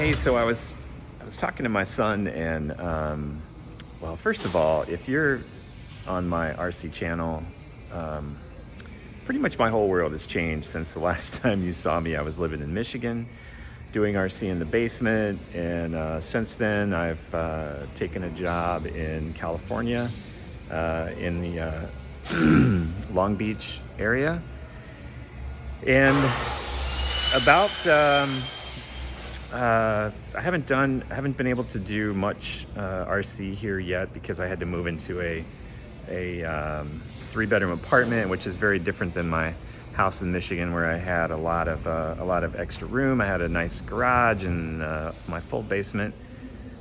Hey, so I was talking to my son, and well, first of all, if you're on my RC channel, um, pretty much my whole world has changed since the last time you saw me. I was living in Michigan, doing RC in the basement, and since then I've taken a job in California, in the Long Beach area, and about I haven't been able to do much RC here yet because I had to move into a 3-bedroom apartment, which is very different than my house in Michigan, where I had a lot of extra room. I had a nice garage and my full basement.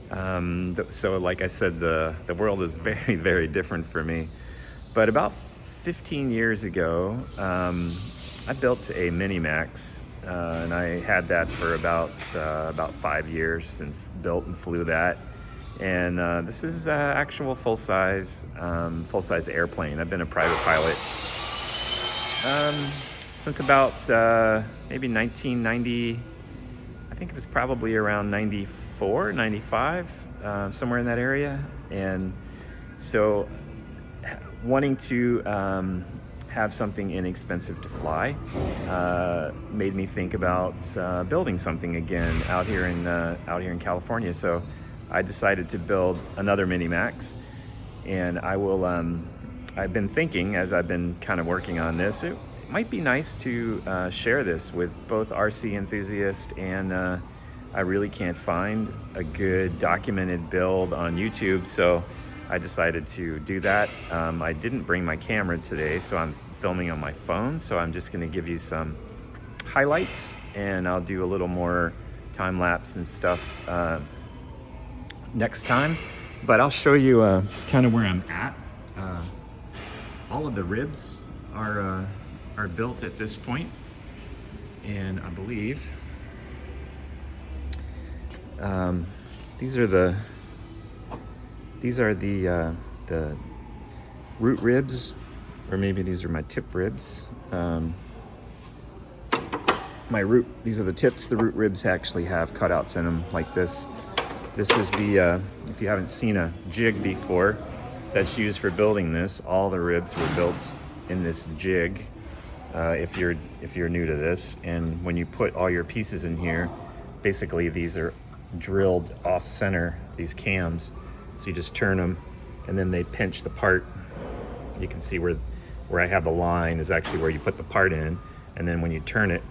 So like I said, the world is very, very different for me. But about 15 years ago, I built a Minimax, and I had that for about 5 years, and built and flew that. And this is actual full-size airplane. I've been a private pilot since about maybe 1990. I think it was probably around 94, 95, somewhere in that area. And so wanting to have something inexpensive to fly made me think about building something again out here in California. So I decided to build another Minimax, and I've been thinking, as I've been kind of working on this, it might be nice to share this with both RC enthusiasts, and I really can't find a good documented build on YouTube, so I decided to do that. I didn't bring my camera today, so I'm filming on my phone, so I'm just going to give you some highlights, and I'll do a little more time-lapse and stuff next time. But I'll show you kind of where I'm at. All of the ribs are built at this point, and I believe these are the root ribs, or maybe these are my tip ribs. These are the tips. The root ribs actually have cutouts in them like this. This is the, if you haven't seen a jig before that's used for building this, all the ribs were built in this jig, if you're new to this. And when you put all your pieces in here, basically these are drilled off center, these cams. So you just turn them, and then they pinch the part. You can see where I have the line is actually where you put the part in, and then when you turn it,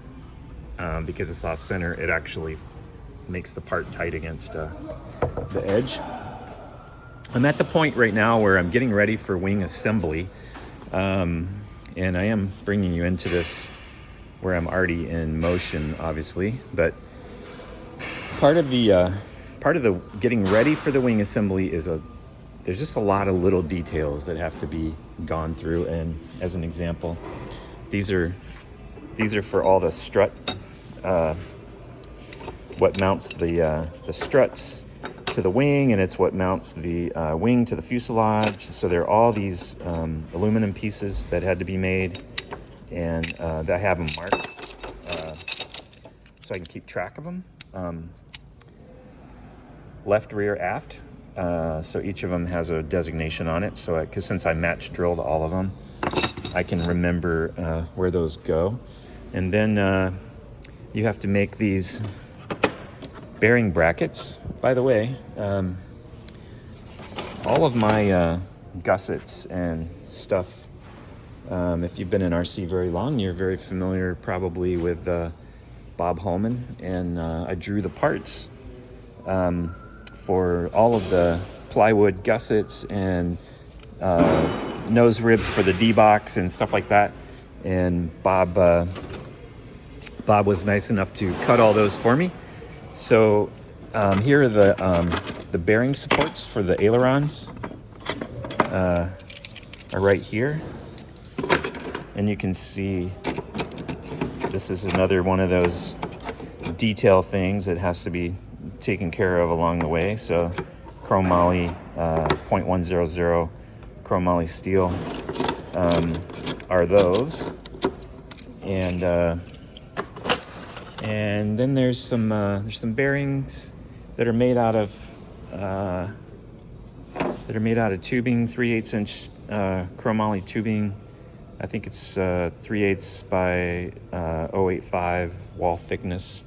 because it's off center, it actually makes the part tight against the edge. I'm at the point right now where I'm getting ready for wing assembly, and I am bringing you into this where I'm already in motion, obviously. But part of the getting ready for the wing assembly is there's just a lot of little details that have to be gone through. And as an example, these are for all the strut. What mounts the struts to the wing, and it's what mounts the wing to the fuselage. So there are all these aluminum pieces that had to be made, and I have them marked so I can keep track of them. Left, rear, aft. So each of them has a designation on it. So because since I match drilled all of them, I can remember where those go. And then you have to make these bearing brackets. By the way, all of my gussets and stuff, if you've been in RC very long, you're very familiar probably with Bob Holman, and I drew the parts for all of the plywood gussets and nose ribs for the D-box and stuff like that. And Bob was nice enough to cut all those for me. So here are the bearing supports for the ailerons are right here, and you can see this is another one of those detail things that has to be taken care of along the way. So chrome moly, 0.100 chrome moly steel are those, and And then there's some bearings that are made out of tubing, 3/8 inch chromoly tubing. I think it's 3/8 by 0.85 wall thickness.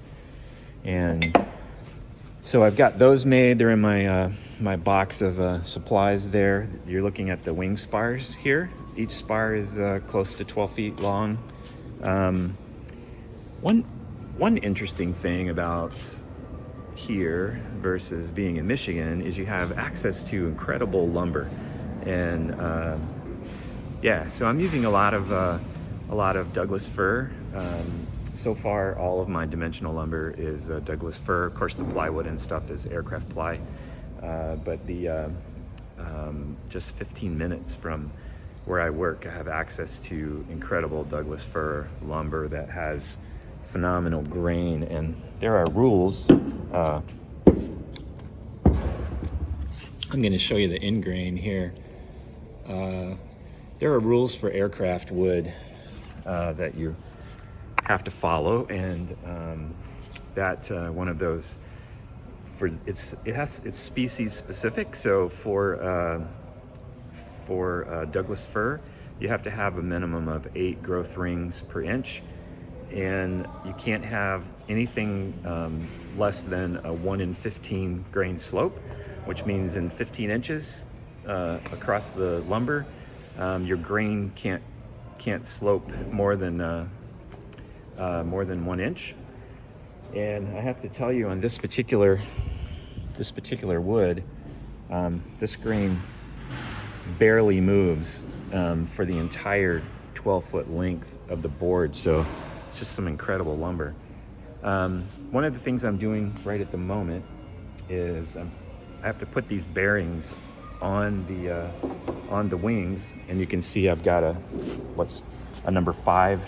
And so I've got those made. They're in my my box of supplies there. You're looking at the wing spars here. Each spar is close to 12 feet long. One interesting thing about here versus being in Michigan is you have access to incredible lumber. And yeah, so I'm using a lot of Douglas fir. So far, all of my dimensional lumber is Douglas fir. Of course, the plywood and stuff is aircraft ply. But the just 15 minutes from where I work, I have access to incredible Douglas fir lumber that has phenomenal grain. And there are rules. I'm going to show you the end grain here. There are rules for aircraft wood that you have to follow, and that one of those it's species specific. So for Douglas fir, you have to have a minimum of 8 growth rings per inch, and you can't have anything less than a 1 in 15 grain slope, which means in 15 inches across the lumber, your grain can't slope more than 1 inch. And I have to tell you, on this particular wood, this grain barely moves for the entire 12-foot length of the board. So it's just some incredible lumber. One of the things I'm doing right at the moment is I have to put these bearings on the wings, and you can see I've got a number 5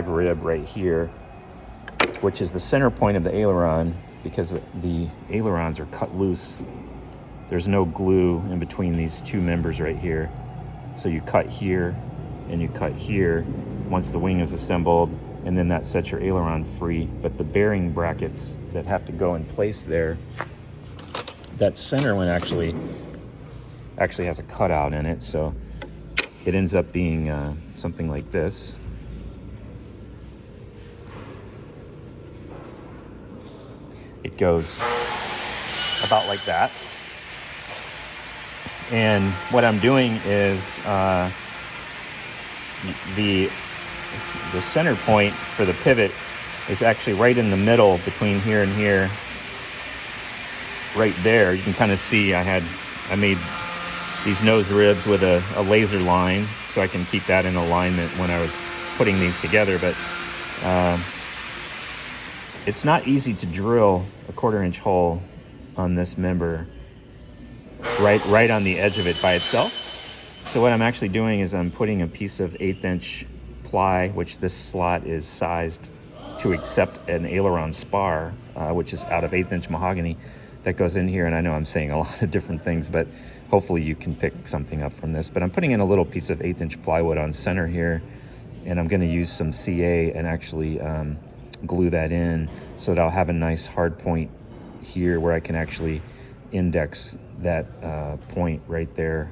rib right here, which is the center point of the aileron, because the ailerons are cut loose. There's no glue in between these two members right here. So you cut here and you cut here once the wing is assembled, and then that sets your aileron free. But the bearing brackets that have to go in place there, that center one actually has a cutout in it, so it ends up being something like this. It goes about like that. And what I'm doing is the center point for the pivot is actually right in the middle between here and here. Right there, you can kind of see I made these nose ribs with a laser line, so I can keep that in alignment when I was putting these together. But it's not easy to drill a 1/4 inch hole on this member right on the edge of it by itself. So what I'm actually doing is I'm putting a piece of 1/8 inch ply, which this slot is sized to accept an aileron spar, which is out of 1/8 inch mahogany, that goes in here. And I know I'm saying a lot of different things, but hopefully you can pick something up from this. But I'm putting in a little piece of 1/8 inch plywood on center here, and I'm going to use some CA and actually glue that in so that I'll have a nice hard point here where I can actually index that point right there.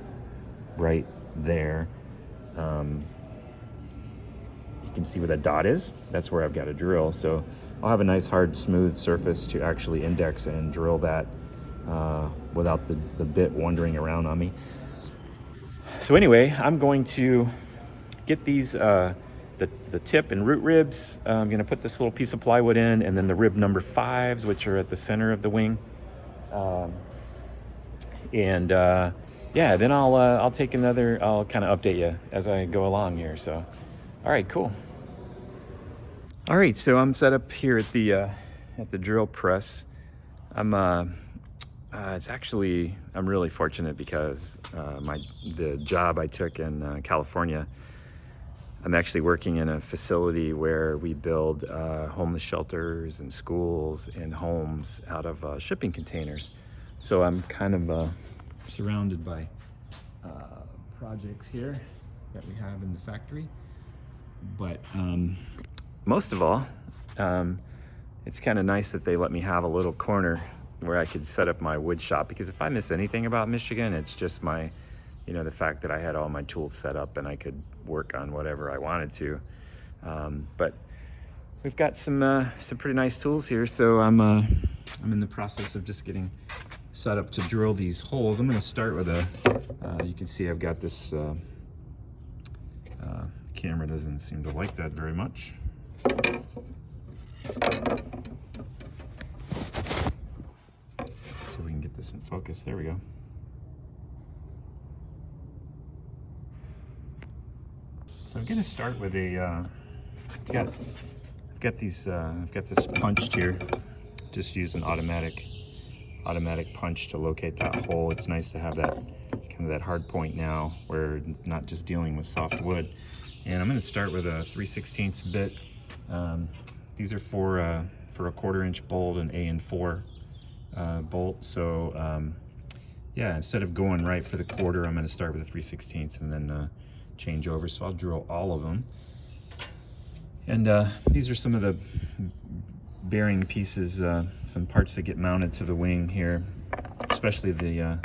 You can see where that dot is. That's where I've got to drill. So I'll have a nice hard smooth surface to actually index and drill that without the bit wandering around on me. So anyway, I'm going to get these the tip and root ribs. I'm going to put this little piece of plywood in, and then the rib number 5s, which are at the center of the wing. Yeah, then I'll take another. I'll kind of update you as I go along here. So, all right, cool. All right, so I'm set up here at the drill press. I'm really fortunate because the job I took in California, I'm actually working in a facility where we build homeless shelters and schools and homes out of shipping containers. So I'm kind of surrounded by projects here that we have in the factory. But most of all, it's kind of nice that they let me have a little corner where I could set up my wood shop, because if I miss anything about Michigan, it's just my, the fact that I had all my tools set up and I could work on whatever I wanted to. But we've got some pretty nice tools here, so I'm in the process of just getting set up to drill these holes. I'm going to start with you can see I've got this. Camera doesn't seem to like that very much. So we can get this in focus. There we go. So I'm going to start with I've got this punched here. Just use an automatic punch to locate that hole. It's nice to have that kind of that hard point now, where not just dealing with soft wood. And I'm going to start with a 3/16 bit. These are for a 1/4 inch bolt, an AN4 bolt. So yeah, instead of going right for the 1/4, I'm going to start with a 3/16 and then change over. So I'll drill all of them. And these are some of the bearing pieces, some parts that get mounted to the wing here, especially the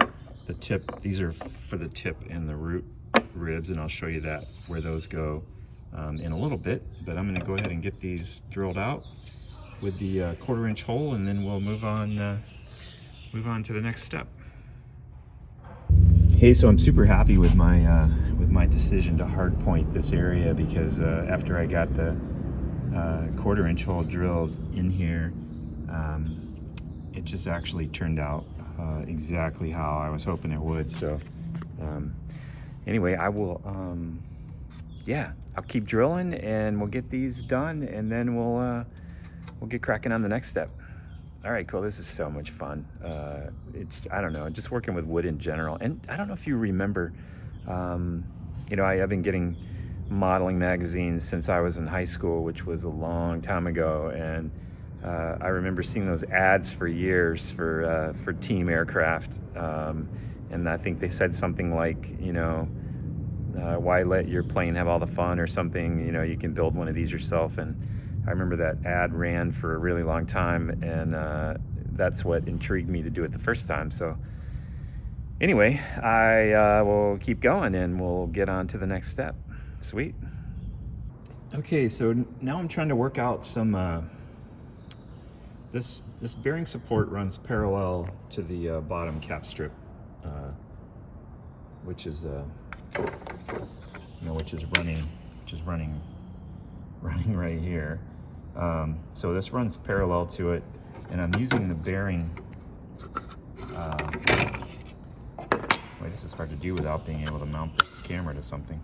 tip. These are for the tip and the root ribs, and I'll show you that where those go in a little bit. But I'm going to go ahead and get these drilled out with the 1/4 inch hole, and then we'll move on to the next step. Hey, so I'm super happy with my decision to hard point this area, because after I got the 1/4 inch hole drilled in here, it just actually turned out exactly how I was hoping it would. So anyway, I will I'll keep drilling and we'll get these done, and then we'll get cracking on the next step. All right, cool. This is so much fun. I don't know, just working with wood in general. And I don't know if you remember, I've been getting modeling magazines since I was in high school, which was a long time ago. And I remember seeing those ads for years for team aircraft. And I think they said something like, why let your plane have all the fun or something, you can build one of these yourself. And I remember that ad ran for a really long time, and that's what intrigued me to do it the first time. So anyway, I will keep going and we'll get on to the next step. Sweet. Okay, so now I'm trying to work out some, this bearing support runs parallel to the bottom cap strip, which is running right here. So this runs parallel to it, and I'm using the bearing. Wait, this is hard to do without being able to mount this camera to something.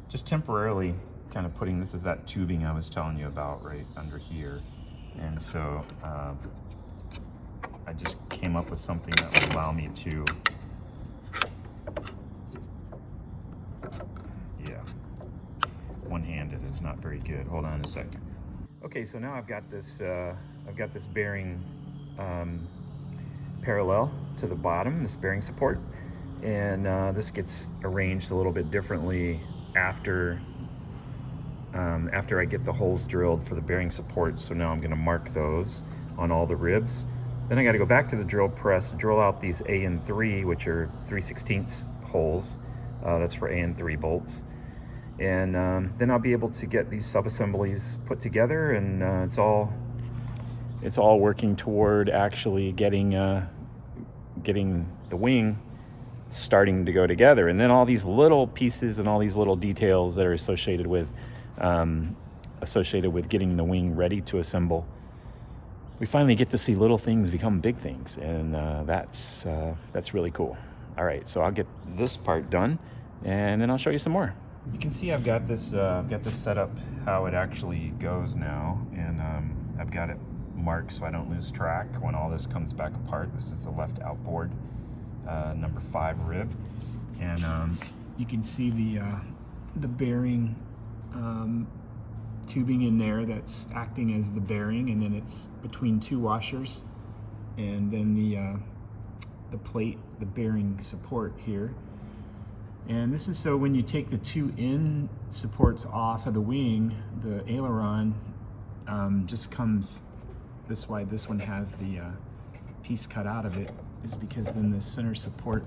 Just temporarily kind of putting, this is that tubing I was telling you about right under here. And so I just came up with something that would allow me to, one-handed is not very good. Hold on a second. Okay, so now I've got this bearing parallel to the bottom, this bearing support, and this gets arranged a little bit differently after I get the holes drilled for the bearing support. So now I'm going to mark those on all the ribs. Then I got to go back to the drill press, drill out these AN3, which are 3/16 holes. That's for AN3 bolts. And then I'll be able to get these sub-assemblies put together, and it's all working toward actually getting the wing starting to go together. And then all these little pieces and all these little details that are associated with getting the wing ready to assemble, we finally get to see little things become big things, and that's really cool. All right, so I'll get this part done, and then I'll show you some more. You can see I've got this set up how it actually goes now, and I've got it marked so I don't lose track when all this comes back apart. This is the left outboard, number 5 rib, and you can see the bearing tubing in there that's acting as the bearing, and then it's between 2 washers, and then the plate, the bearing support here. And this is so when you take the 2 end supports off of the wing, the aileron just comes this way. This one has the piece cut out of it, is because then the center support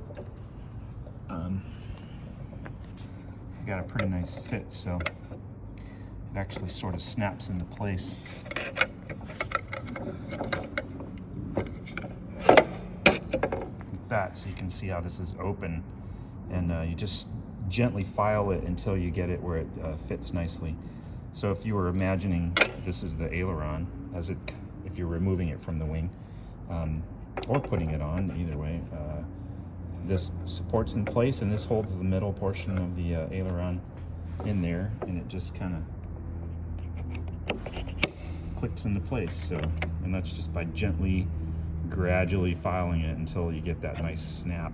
got a pretty nice fit, so it actually sort of snaps into place. Like that, so you can see how this is open, and you just gently file it until you get it where it fits nicely. So if you were imagining this is the aileron, if you're removing it from the wing, or putting it on, either way, this supports in place, and this holds the middle portion of the aileron in there, and it just kind of clicks into place. So, and that's just by gently, gradually filing it until you get that nice snap.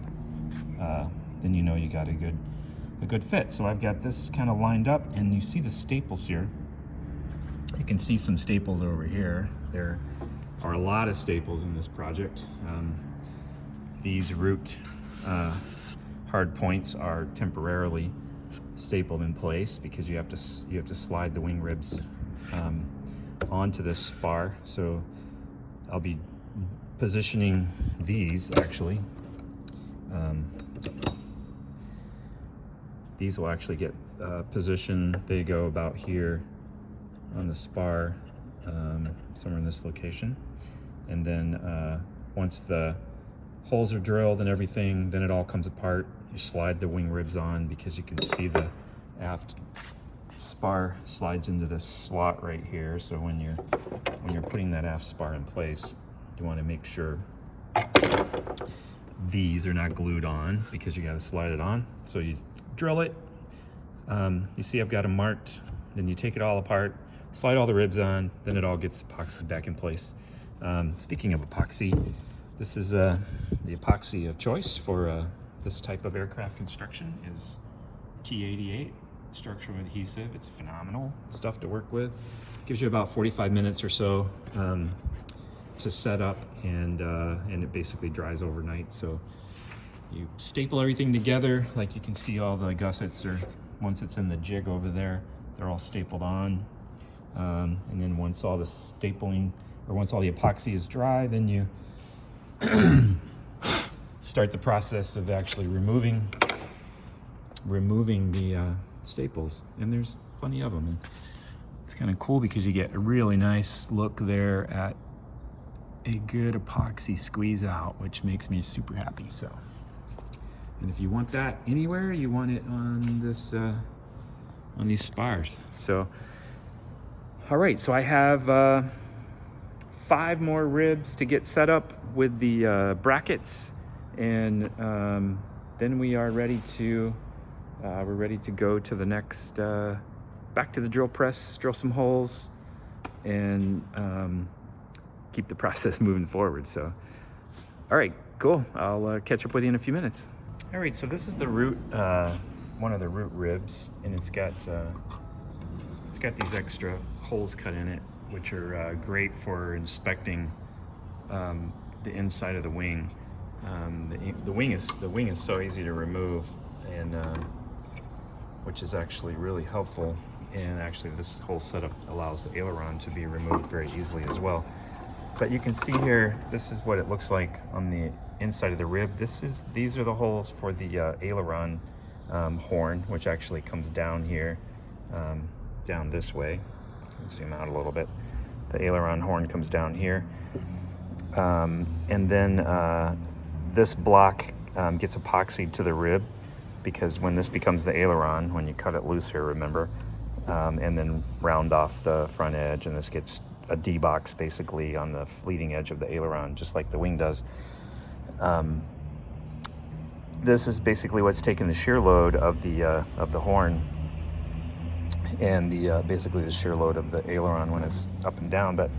Then you know you got a good fit. So I've got this kind of lined up, and you see the staples here. You can see some staples over here. There are a lot of staples in this project. These root hard points are temporarily stapled in place because you have to slide the wing ribs onto this spar. So I'll be positioning these actually. These will actually get positioned. They go about here on the spar, somewhere in this location. And then once the holes are drilled and everything, then it all comes apart. You slide the wing ribs on, because you can see the aft spar slides into this slot right here. So when you're putting that aft spar in place, you want to make sure these are not glued on, because you got to slide it on. So you drill it. You see I've got them marked. Then you take it all apart, slide all the ribs on, then it all gets epoxied back in place. Speaking of epoxy, this is the epoxy of choice for this type of aircraft construction is T88 structural adhesive. It's phenomenal stuff to work with. Gives you about 45 minutes or so to set up, and it basically dries overnight. So you staple everything together, like you can see all the gussets are, once it's in the jig over there, they're all stapled on. And then once all the stapling, or once all the epoxy is dry, then you start the process of actually removing the staples, and there's plenty of them. And it's kind of cool because you get a really nice look there at a good epoxy squeeze out, which makes me super happy. So, and if you want that anywhere, you want it on this on these spars. So all right, so I have 5 more ribs to get set up with the brackets, and then we are ready to we're ready to go to the next back to the drill press, drill some holes, and keep the process moving forward. So all right, cool. I'll catch up with you in a few minutes. All right, so this is the root one of the root ribs, and it's got these extra holes cut in it, which are great for inspecting the inside of the wing. The wing is so easy to remove, and which is actually really helpful. And actually, this whole setup allows the aileron to be removed very easily as well. But you can see here, this is what it looks like on the inside of the rib. These are the holes for the aileron horn, which actually comes down here, down this way. Let's zoom out a little bit. The aileron horn comes down here, and then this block gets epoxied to the rib, because when this becomes the aileron, when you cut it loose here, remember, and then round off the front edge, and this gets a D-box basically on the leading edge of the aileron, just like the wing does. This is basically what's taking the shear load of the horn, and basically the shear load of the aileron when it's up and down. But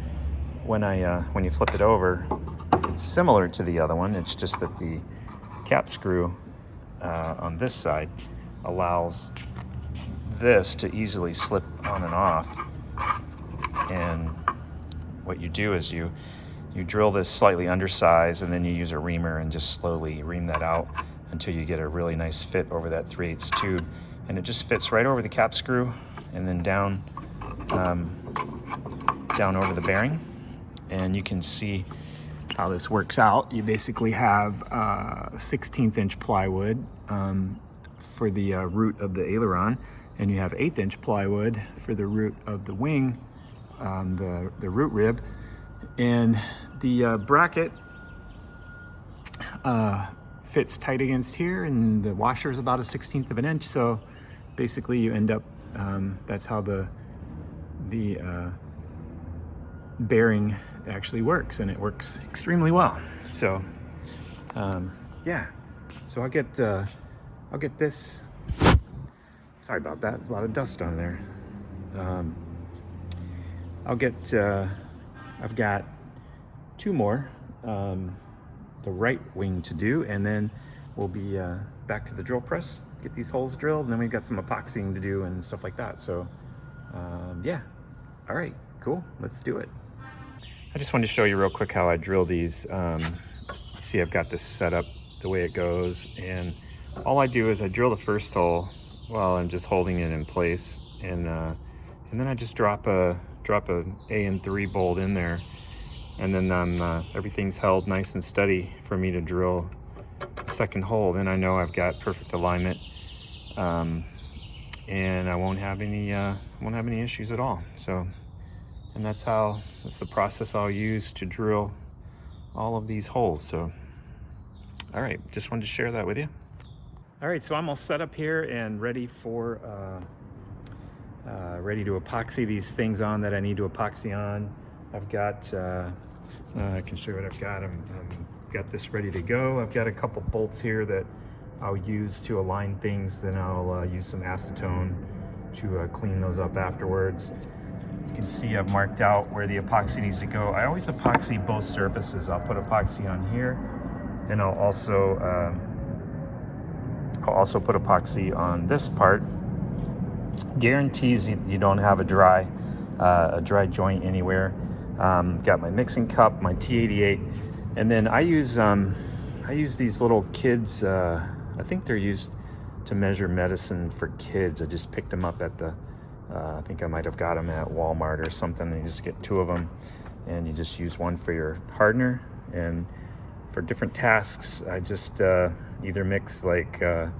when you flip it over, it's similar to the other one. It's just that the cap screw on this side allows this to easily slip on and off. And what you do is you drill this slightly undersized, and then you use a reamer and just slowly ream that out until you get a really nice fit over that 3/8 tube. And it just fits right over the cap screw, and then down down over the bearing, and you can see how this works out. You basically have 16th inch plywood for the root of the aileron, and you have 1/8 inch plywood for the root of the wing, the root rib, and the bracket fits tight against here, and the washer is about 1/16 of an inch. So basically you end up, that's how the bearing actually works, and it works extremely well. So yeah, so I'll get this. Sorry about that, there's a lot of dust on there. I've got 2 more, the right wing to do, and then we'll be back to the drill press, get these holes drilled, and then we've got some epoxying to do and stuff like that. So yeah, all right, cool, let's do it. I just wanted to show you real quick how I drill these. You see I've got this set up the way it goes, and all I do is I drill the first hole while I'm just holding it in place, and then I just drop a AN3 bolt in there, and then everything's held nice and steady for me to drill the second hole. Then I know I've got perfect alignment, and I won't have any issues at all. So, and that's the process I'll use to drill all of these holes. So, all right, just wanted to share that with you. All right, so I'm all set up here and ready for ready to epoxy these things on that I need to epoxy on. I've got I can show you what I've got. I've got this ready to go. I've got a couple bolts here that I'll use to align things. Then I'll use some acetone to clean those up afterwards. You can see I've marked out where the epoxy needs to go. I always epoxy both surfaces. I'll put epoxy on here, and I'll also put epoxy on this part. Guarantees you don't have a dry joint anywhere. Got my mixing cup, my T88, and then I use these little kids. I think they're used to measure medicine for kids. I just picked them up at the. I think I might have got them at Walmart or something. You just get 2 of them, and you just use one for your hardener, and for different tasks, I just either mix like at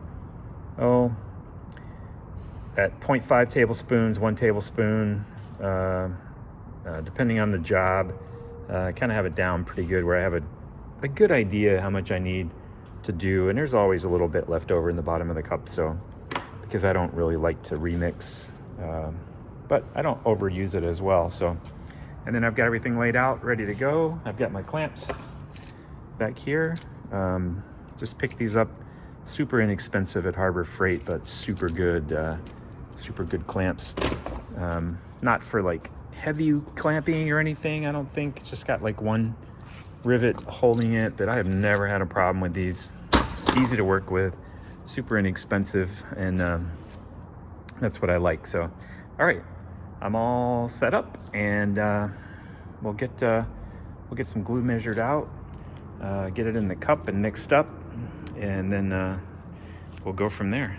0.5 tablespoons, 1 tablespoon, depending on the job. I kind of have it down pretty good where I have a good idea how much I need to do, and there's always a little bit left over in the bottom of the cup, so because I don't really like to remix, but I don't overuse it as well. So, and then I've got everything laid out, ready to go. I've got my clamps back here. Just picked these up, super inexpensive at Harbor Freight, but super good clamps. Not for like heavy clamping or anything, I don't think. It's just got like 1 rivet holding it, but I have never had a problem with these. Easy to work with, super inexpensive, and that's what I like. So, all right, I'm all set up, and we'll get some glue measured out, get it in the cup and mixed up, and then we'll go from there.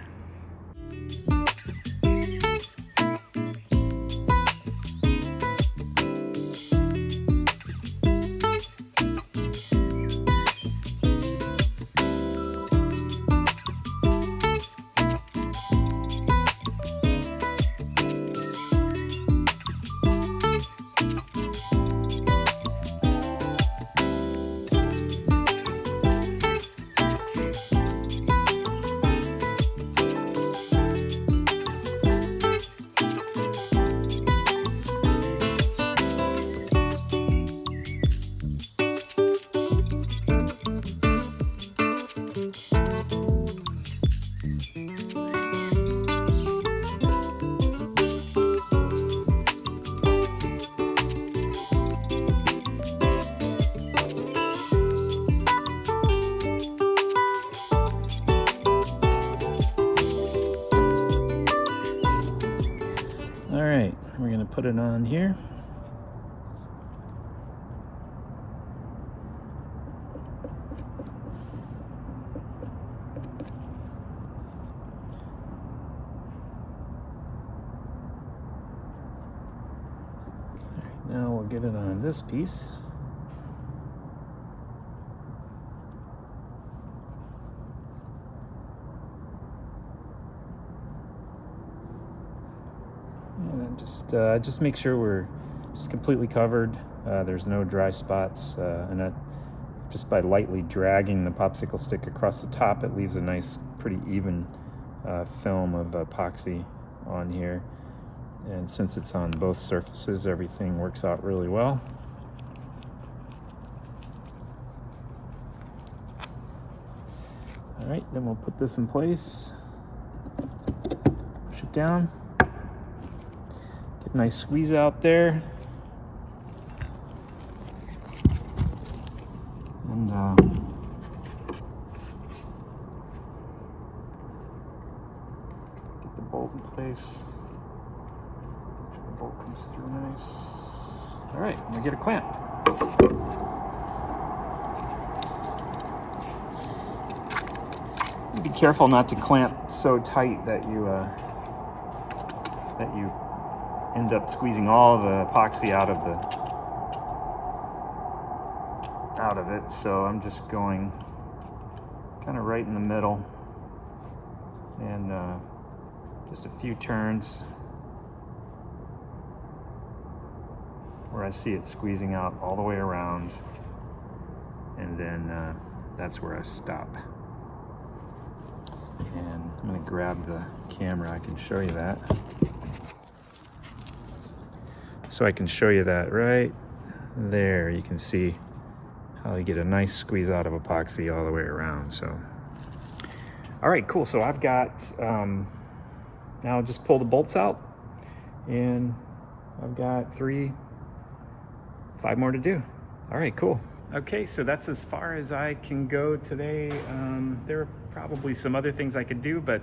All right, we're gonna put it on here. Now get it on this piece. And then just make sure we're just completely covered. There's no dry spots, and that just by lightly dragging the popsicle stick across the top, it leaves a nice, pretty even film of epoxy on here. And since it's on both surfaces, everything works out really well. All right, then we'll put this in place, push it down, get a nice squeeze out there. And get the bolt in place. Make sure the bolt comes through nice. All right, I'm gonna get a clamp. Be careful not to clamp so tight that you end up squeezing all the epoxy out of it. So I'm just going kind of right in the middle, and just a few turns where I see it squeezing out all the way around, and then that's where I stop. And I'm going to grab the camera. I can show you that. So I can show you that right there. You can see how you get a nice squeeze out of epoxy all the way around. So, all right, cool. So I've got, now I'll just pull the bolts out, and I've got 5 more to do. All right, cool. Okay, so that's as far as I can go today. There are probably some other things I could do, but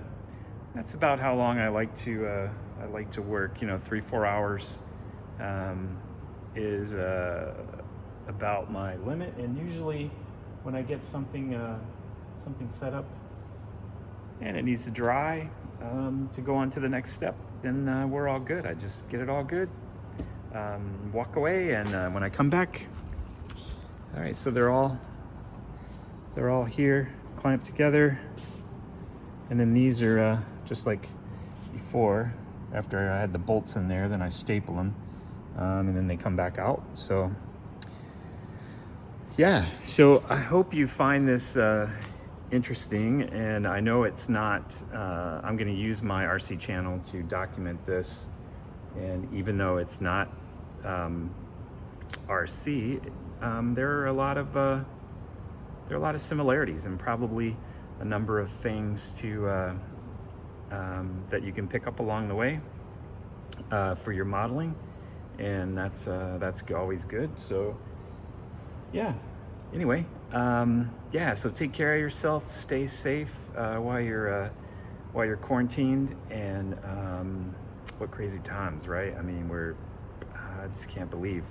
that's about how long I like to work. 3-4 hours is about my limit. And usually, when I get something set up and it needs to dry to go on to the next step, then we're all good. I just get it all good, walk away, and when I come back. All right, so they're all here, clamped together, and then these are just like before. After I had the bolts in there, then I staple them, and then they come back out. So yeah, so I hope you find this interesting, and I know it's not. I'm going to use my RC channel to document this, and even though it's not RC. There are a lot of similarities, and probably a number of things to that you can pick up along the way for your modeling, and that's always good. So yeah. Anyway, yeah. So take care of yourself. Stay safe while you're quarantined, and what crazy times, right? I mean, I just can't believe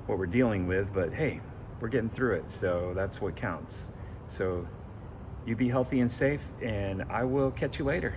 what we're dealing with, but hey, we're getting through it, so that's what counts. So you be healthy and safe, and I will catch you later.